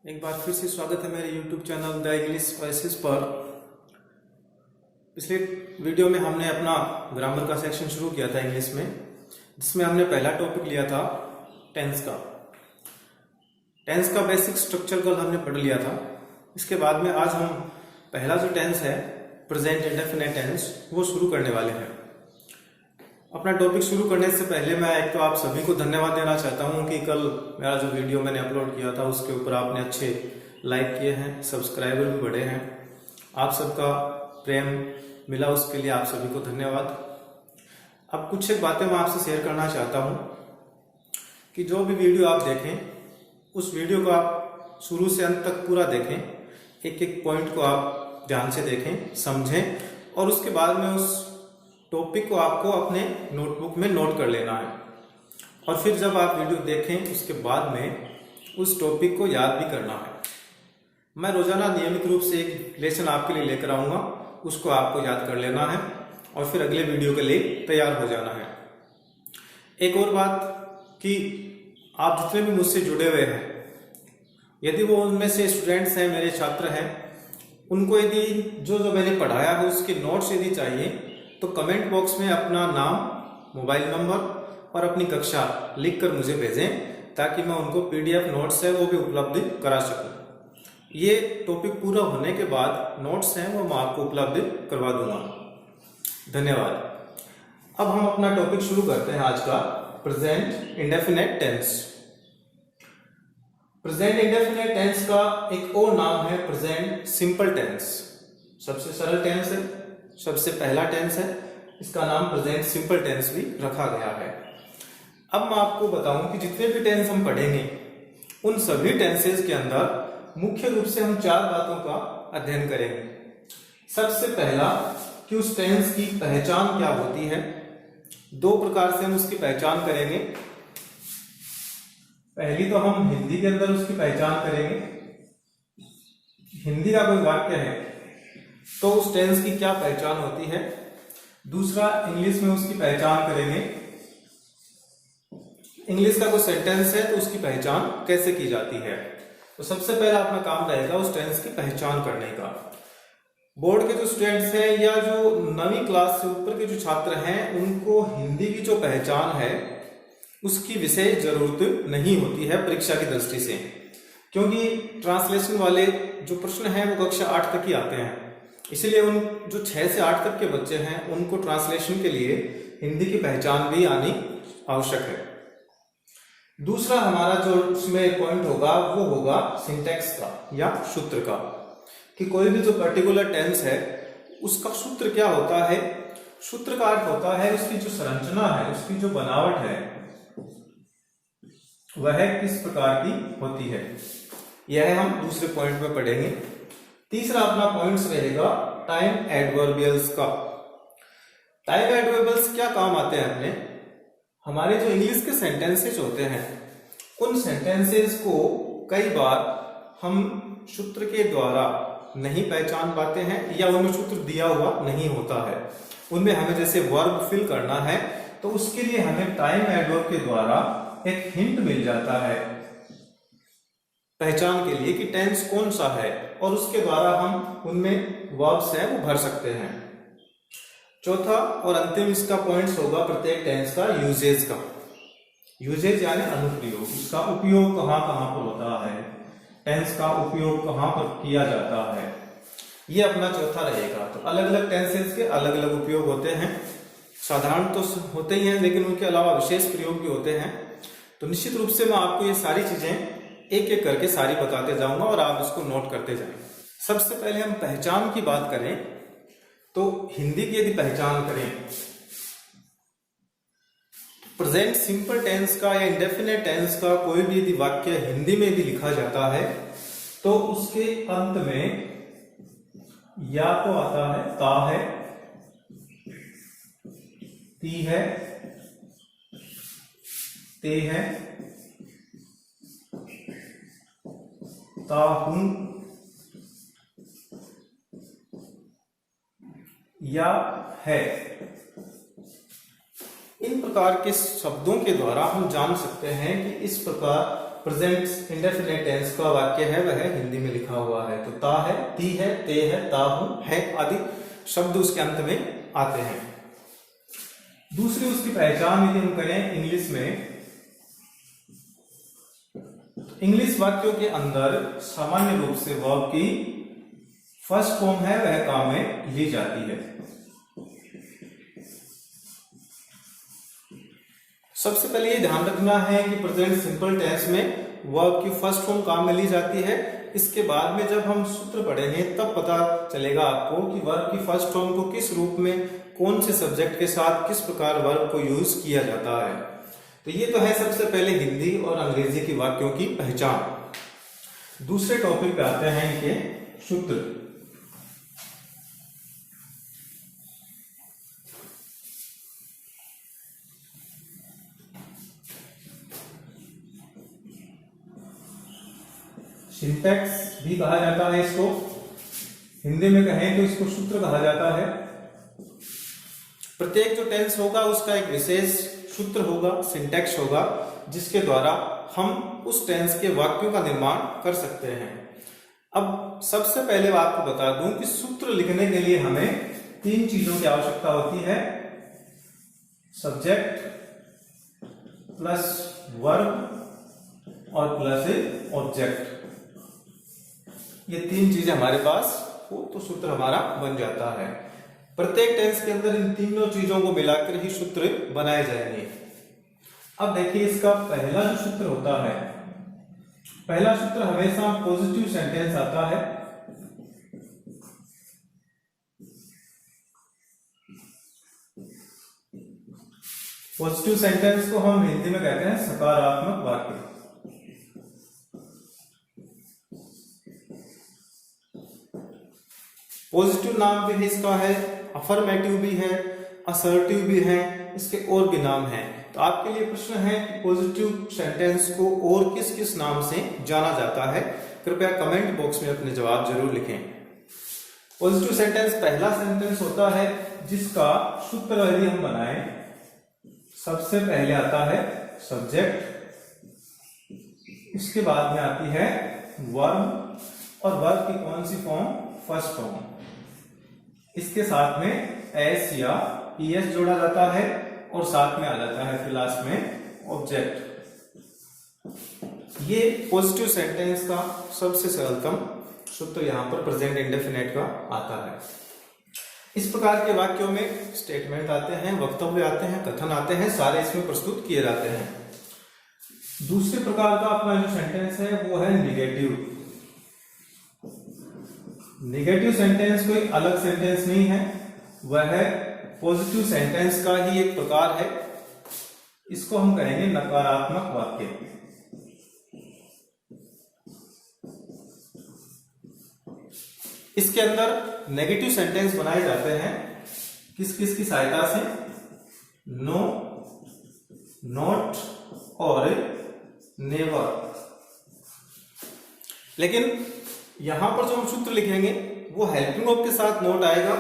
एक बार फिर से स्वागत है मेरे YouTube channel the English voices पर। पिछले वीडियो में हमने अपना ग्रामर का सेक्शन शुरू किया था इंग्लिश में, जिसमें हमने पहला टॉपिक लिया था टेंस का। टेंस का बेसिक स्ट्रक्चर कल हमने पढ़ लिया था। इसके बाद में आज हम पहला जो टेंस है प्रेजेंट इंडेफिनिट टेंस वो शुरू करने वाले हैं। अपना टॉपिक शुरू करने से पहले मैं एक तो आप सभी को धन्यवाद देना चाहता हूं कि कल मेरा जो वीडियो मैंने अपलोड किया था उसके ऊपर आपने अच्छे लाइक किए हैं, सब्सक्राइबर भी बढ़े हैं। आप सबका प्रेम मिला, उसके लिए आप सभी को धन्यवाद। अब कुछ एक बातें मैं आपसे शेयर करना चाहता हूं कि जो भी वीडियो आप देखें उस वीडियो को आप शुरू से अंत तक पूरा देखें, एक एक पॉइंट को आप ध्यान से देखें, समझें और उसके बाद में उस टॉपिक को आपको अपने नोटबुक में नोट कर लेना है। और फिर जब आप वीडियो देखें उसके बाद में उस टॉपिक को याद भी करना है। मैं रोजाना नियमित रूप से एक लेसन आपके लिए लेकर आऊंगा, उसको आपको याद कर लेना है और फिर अगले वीडियो के लिए तैयार हो जाना है। एक और बात कि आप जितने भी मुझसे जुड़े हुए हैं, यदि वो उनमें से स्टूडेंट्स हैं, मेरे छात्र हैं, उनको यदि जो मैंने पढ़ाया है उसके नोट्स यदि चाहिए तो कमेंट बॉक्स में अपना नाम, मोबाइल नंबर और अपनी कक्षा लिखकर मुझे भेजें, ताकि मैं उनको पीडीएफ नोट्स है वो भी उपलब्ध करा सकूं। ये टॉपिक पूरा होने के बाद नोट्स हैं वो मैं आपको उपलब्ध करवा दूंगा। धन्यवाद। अब हम अपना टॉपिक शुरू करते हैं आज का, present indefinite tense. Present indefinite tense का एक और नाम है प्रेजेंट सिंपल टेंस। सबसे सरल टेंस है, सबसे पहला टेंस है, इसका नाम प्रेजेंट सिंपल टेंस भी रखा गया है। अब मैं आपको बताऊं कि जितने भी टेंस हम पढ़ेंगे उन सभी टेंसेस के अंदर मुख्य रूप से हम चार बातों का अध्ययन करेंगे। सबसे पहला कि उस टेंस की पहचान क्या होती है। दो प्रकार से हम उसकी पहचान करेंगे। पहली तो हम हिंदी के अंदर उसकी पहचान करेंगे। हिंदी का कोई वाक्य है तो उस टेंस की क्या पहचान होती है। दूसरा, इंग्लिश में उसकी पहचान करेंगे। इंग्लिश का कोई सेंटेंस है तो उसकी पहचान कैसे की जाती है। तो सबसे पहला अपना काम रहेगा उस टेंस की पहचान करने का। बोर्ड के जो स्टूडेंट्स हैं या जो 9वीं क्लास से ऊपर के जो छात्र हैं, उनको हिंदी की जो पहचान है उसकी विशेष जरूरत नहीं होती है परीक्षा की दृष्टि से, क्योंकि ट्रांसलेशन वाले जो प्रश्न हैं वो कक्षा 8 तक ही आते हैं। इसलिए उन जो 6 से 8 तक के बच्चे हैं उनको ट्रांसलेशन के लिए हिंदी की पहचान भी आनी आवश्यक है। दूसरा हमारा जो उसमें पॉइंट होगा वो होगा सिंटैक्स का या सूत्र का, कि कोई भी जो पर्टिकुलर टेंस है उसका सूत्र क्या होता है। सूत्र का अर्थ होता है उसकी जो संरचना है, उसकी जो बनावट है वह किस प्रकार की होती है। यह हम दूसरे पॉइंट में पढ़ेंगे। तीसरा अपना पॉइंट्स रहेगा टाइम एडवर्बियल्स का। टाइम एडवर्बियल्स क्या काम आते हैं अपने, हमारे जो इंग्लिश के सेंटेंसेस होते हैं उन सेंटेंसेस को कई बार हम सूत्र के द्वारा नहीं पहचान पाते हैं या उनमें सूत्र दिया हुआ नहीं होता है। उनमें हमें जैसे वर्ब फिल करना है तो उसके लिए हमें टाइम एडवर्ब के द्वारा एक हिंट मिल जाता है पहचान के लिए कि टेंस कौन सा है, और उसके द्वारा हम उनमें वर्ब्स हैं वो भर सकते हैं। चौथा और अंतिम इसका पॉइंट्स होगा प्रत्येक टेंस का यूजेज का। यूजेज यानी अनुप्रयोग, उसका उपयोग कहां कहां पर होता है, टेंस का उपयोग कहां पर किया जाता है, ये अपना चौथा रहेगा। तो अलग अलग टेंसेस के अलग अलग उपयोग होते हैं। साधारण तो होते ही हैं लेकिन उनके अलावा विशेष प्रयोग भी होते हैं। तो निश्चित रूप से मैं आपको ये सारी चीजें एक एक करके सारी बताते जाऊंगा और आप इसको नोट करते जाएं। सबसे पहले हम पहचान की बात करें तो हिंदी की यदि पहचान करें, प्रेजेंट सिंपल टेंस का या इंडेफिनिट टेंस का कोई भी यदि वाक्य हिंदी में भी लिखा जाता है तो उसके अंत में या तो आता है ता है, ती है, ते है, ताहूं या है। इन प्रकार के शब्दों के द्वारा हम जान सकते हैं कि इस प्रकार प्रेजेंट इंडेफिनिट टेंस का वाक्य है वह हिंदी में लिखा हुआ है। तो ता है, ती है, ते है, ता हूं, है आदि शब्द उसके अंत में आते हैं। दूसरी उसकी पहचान यदि हम करें इंग्लिश में, इंग्लिश वाक्यों के अंदर सामान्य रूप से वर्ब की फर्स्ट फॉर्म है वह काम में ली जाती है। सबसे पहले ये ध्यान रखना है कि प्रेजेंट सिंपल टेंस में वर्ब की फर्स्ट फॉर्म काम में ली जाती है। इसके बाद में जब हम सूत्र पढ़ेंगे तब पता चलेगा आपको कि वर्ब की फर्स्ट फॉर्म को किस रूप में, कौन से सब्जेक्ट के साथ किस प्रकार वर्ब को यूज किया जाता है। तो ये तो है सबसे पहले हिंदी और अंग्रेजी की वाक्यों की पहचान। दूसरे टॉपिक पे आते हैं इनके सूत्र। सिंटैक्स भी कहा जाता है इसको, हिंदी में कहें तो इसको सूत्र कहा जाता है। प्रत्येक जो टेंस होगा उसका एक विशेष सूत्र होगा, सिंटैक्स होगा, जिसके द्वारा हम उस टेंस के वाक्यों का निर्माण कर सकते हैं। अब सबसे पहले मैं आपको बता दूं कि सूत्र लिखने के लिए हमें 3 चीजों की आवश्यकता होती है, सब्जेक्ट प्लस वर्ब और प्लस ऑब्जेक्ट। ये 3 चीजें हमारे पास हो तो सूत्र हमारा बन जाता है। प्रत्येक टेंस के अंदर इन तीनों चीजों को मिलाकर ही सूत्र बनाए जाएंगे। अब देखिए इसका पहला जो सूत्र होता है, पहला सूत्र हमेशा पॉजिटिव सेंटेंस आता है। पॉजिटिव सेंटेंस को हम हिंदी में कहते हैं सकारात्मक वाक्य। पॉजिटिव नाम भी इसका है, अफर्मेटिव भी है, असर्टिव भी है, इसके और भी नाम हैं। तो आपके लिए प्रश्न है कि पॉजिटिव सेंटेंस को और किस किस नाम से जाना जाता है, कृपया कमेंट बॉक्स में अपने जवाब जरूर लिखें। पॉजिटिव सेंटेंस पहला सेंटेंस होता है जिसका सूत्र यदि हम बनाएं, सबसे पहले आता है सब्जेक्ट, इसके बाद में आती है वर्ब, और वर्ब की कौन सी फॉर्म, फर्स्ट फॉर्म। इसके साथ में एस या ईएस जोड़ा जाता है और साथ में आ जाता है फिर लास्ट में ऑब्जेक्ट। ये पॉजिटिव सेंटेंस का सबसे सरलतम सूत्र यहां पर प्रेजेंट इंडेफिनिट का आता है। इस प्रकार के वाक्यों में स्टेटमेंट आते हैं, वक्तव्य आते हैं, कथन आते हैं, सारे इसमें प्रस्तुत किए जाते हैं। दूसरे प्रकार का अपना जो सेंटेंस है वो है निगेटिव। निगेटिव सेंटेंस कोई अलग सेंटेंस नहीं है, वह है पॉजिटिव सेंटेंस का ही एक प्रकार है। इसको हम कहेंगे नकारात्मक वाक्य। इसके अंदर नेगेटिव सेंटेंस बनाए जाते हैं किस किस की सहायता से, नो, नॉट और नेवर। लेकिन यहां पर जो हम सूत्र लिखेंगे वो हेल्पिंग ऑफ के साथ नोट आएगा,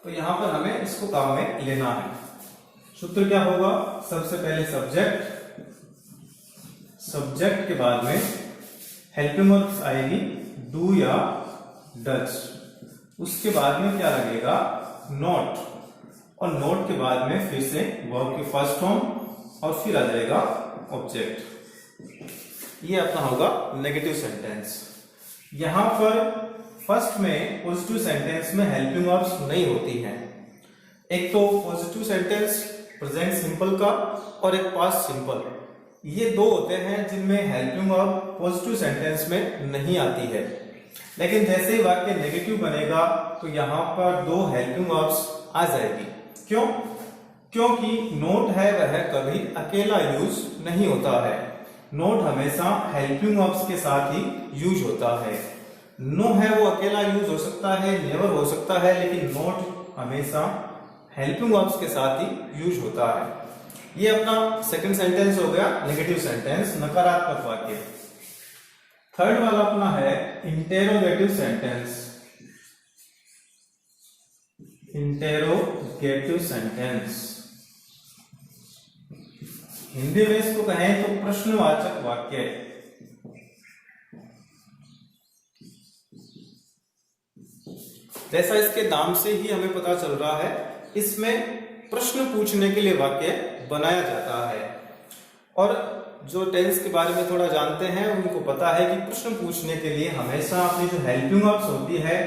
तो यहां पर हमें इसको काम में लेना है। सूत्र क्या होगा, सबसे पहले सब्जेक्ट, सब्जेक्ट के बाद में हेल्पिंग ऑफ आएगी डू या डज, उसके बाद में क्या लगेगा नॉट, और नोट के बाद में फिर से वर्ब की फर्स्ट फॉर्म और फिर आ जाएगा ऑब्जेक्ट। ये अपना होगा नेगेटिव सेंटेंस। यहां पर फर्स्ट में पॉजिटिव सेंटेंस में हेल्पिंग वर्ब्स नहीं होती हैं। एक तो पॉजिटिव सेंटेंस प्रेजेंट सिंपल का और एक पास्ट सिंपल, ये दो होते हैं जिनमें हेल्पिंग वर्ब पॉजिटिव सेंटेंस में नहीं आती है। लेकिन जैसे ही वाक्य नेगेटिव बनेगा तो यहां पर 2 हेल्पिंग वर्ब्स आ जाएगी। क्यों? क्योंकि नोट है वह कभी अकेला यूज नहीं होता है, नोट हमेशा हेल्पिंग वर्ब्स के साथ ही यूज होता है। नो है वो अकेला यूज हो सकता है, नेवर हो सकता है, लेकिन नोट हमेशा हेल्पिंग वर्ब्स के साथ ही यूज होता है। ये अपना सेकंड सेंटेंस हो गया नेगेटिव सेंटेंस, नकारात्मक वाक्य। थर्ड वाला अपना है interrogative sentence. Interrogative sentence Hindi में इसको कहें तो प्रश्नवाचक वाक्य। जैसा इसके नाम से ही हमें पता चल रहा है, इसमें प्रश्न पूछने के लिए वाक्य बनाया जाता है। और जो टेंस के बारे में थोड़ा जानते हैं उनको पता है कि प्रश्न पूछने के लिए हमेशा अपनी जो हेल्पिंग वर्ब्स होती है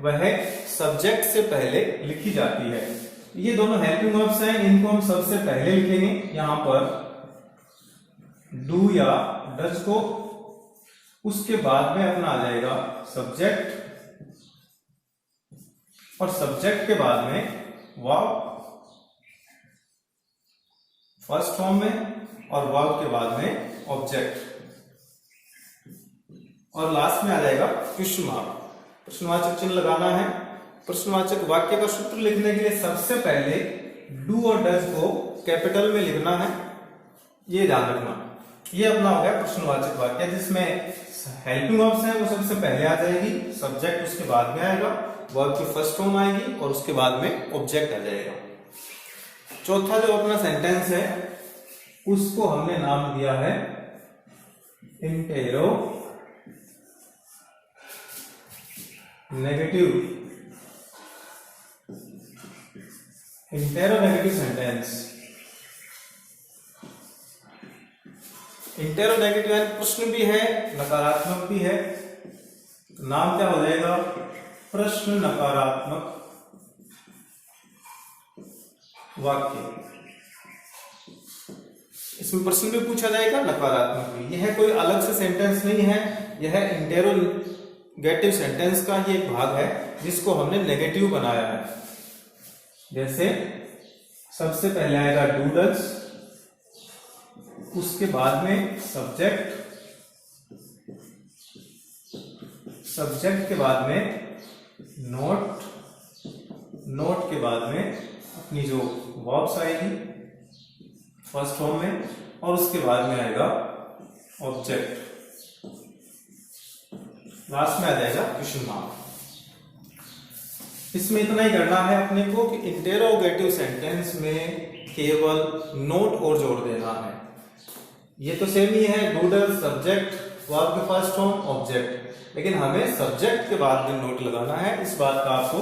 वह सब्जेक्ट से पहले लिखी जाती है। ये दोनों हेल्पिंग वर्ब्स हैं, इनको हम सबसे पहले लिखेंगे। यहां पर डू या डज को, उसके बाद में अपना आ जाएगा सब्जेक्ट, और सब्जेक्ट के बाद में वर्ब फर्स्ट फॉर्म में, और वर्ब के बाद में ऑब्जेक्ट, और लास्ट में आ जाएगा क्वेश्चन मार्क। प्रश्नवाचक चिन्ह लगाना है। प्रश्नवाचक वाक्य का सूत्र लिखने के लिए सबसे पहले डू और डज को कैपिटल में लिखना है, ये ध्यान रखना। ये अपना हो गया प्रश्नवाचक वाक्य, जिसमें हेल्पिंग वर्ब्स है वो सबसे पहले आ जाएगी, सब्जेक्ट उसके बाद में आएगा, वर्ब की फर्स्ट फॉर्म आएगी और उसके बाद में ऑब्जेक्ट आ जाएगा। चौथा जो अपना सेंटेंस है उसको हमने नाम दिया है इंटेरोगेटिव सेंटेंस। इंटेरोगेटिव यानी प्रश्न भी है, नकारात्मक भी है। तो नाम क्या हो जाएगा? प्रश्न नकारात्मक वाक्य। इसमें प्रश्न भी पूछा जाएगा, नकारात्मक भी। यह कोई अलग से सेंटेंस नहीं है, यह इंटेरोगेटिव सेंटेंस का ही एक भाग है जिसको हमने नेगेटिव बनाया है। जैसे सबसे पहले आएगा डू डज, उसके बाद में सब्जेक्ट, सब्जेक्ट के बाद में नोट, नोट के बाद में अपनी जो वर्ब्स आएगी फर्स्ट फॉर्म में, और उसके बाद में आएगा ऑब्जेक्ट, लास्ट में आ जाएगा क्वेश्चन मार्क। इसमें इतना ही करना है अपने को कि इंटेरोगेटिव सेंटेंस में केवल नोट और जोड़ देना है। ये तो सेम ही है, डू डज, सब्जेक्ट, वर्ब के फर्स्ट फॉर्म, ऑब्जेक्ट, लेकिन हमें सब्जेक्ट के बाद में नोट लगाना है। इस बात का आपको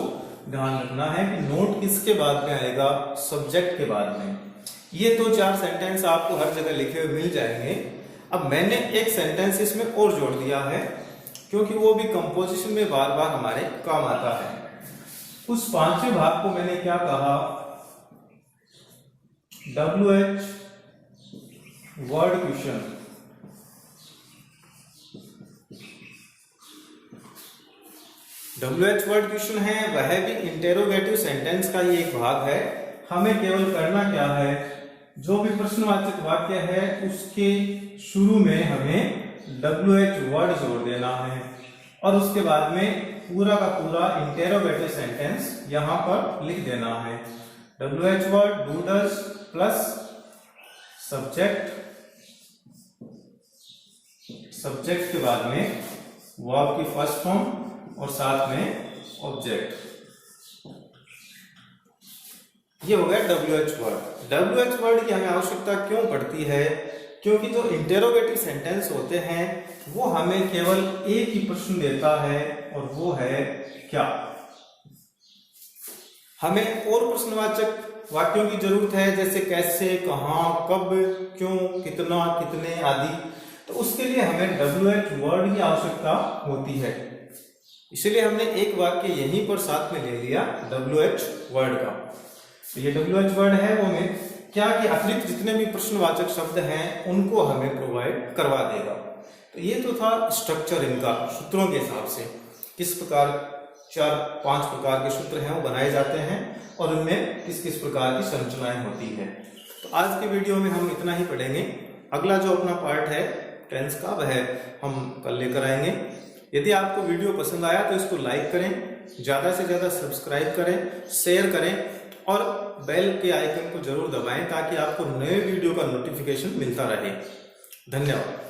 ध्यान रखना है कि नोट किसके बाद में आएगा? सब्जेक्ट के बाद में। ये तो 4 सेंटेंस आपको हर जगह लिखे हुए मिल जाएंगे। अब मैंने एक सेंटेंस इसमें और जोड़ दिया है क्योंकि वो भी कंपोजिशन में बार बार हमारे काम आता है। उस 5वें भाग को मैंने क्या कहा? WH word question. WH word question है, वह भी इंटेरोगेटिव सेंटेंस का ही एक भाग है। हमें केवल करना क्या है? जो भी प्रश्नवाचक वाक्य है उसके शुरू में हमें WH वर्ड जोड़ देना है, और उसके बाद में पूरा का पूरा इंटेरोगेटिव सेंटेंस यहां पर लिख देना है। WH word, do does plus subject, subject के बाद में वर्ब की फर्स्ट फॉर्म और साथ में ऑब्जेक्ट। ये हो गया WH वर्ड। WH वर्ड की हमें आवश्यकता क्यों पड़ती है? क्योंकि जो इंटेरोगेटिव सेंटेंस होते हैं वो हमें केवल एक ही प्रश्न देता है, और वो है क्या। हमें और प्रश्नवाचक वाक्यों की जरूरत है, जैसे कैसे, कहां, कब, क्यों, कितना, कितने आदि। तो उसके लिए हमें WH वर्ड की आवश्यकता होती है। इसलिए हमने एक वाक्य यहीं पर साथ में ले लिया WH वर्ड का। तो ये WH वर्ड है वो में क्या कि अतिरिक्त जितने भी प्रश्नवाचक शब्द हैं उनको हमें प्रोवाइड करवा देगा। तो ये तो था स्ट्रक्चर इनका, सूत्रों के हिसाब से किस प्रकार 4-5 प्रकार के सूत्र हैं वो बनाए जाते हैं, और उनमें किस किस प्रकार की संरचनाएं होती है। तो आज की वीडियो में हम इतना ही पढ़ेंगे। अगला जो अपना पार्ट है टेंस का वह हम कल लेकर आएंगे। यदि आपको वीडियो पसंद आया तो इसको लाइक करें, ज्यादा से ज्यादा सब्सक्राइब करें, शेयर करें, और बेल के आइकन को जरूर दबाएं ताकि आपको नए वीडियो का नोटिफिकेशन मिलता रहे। धन्यवाद।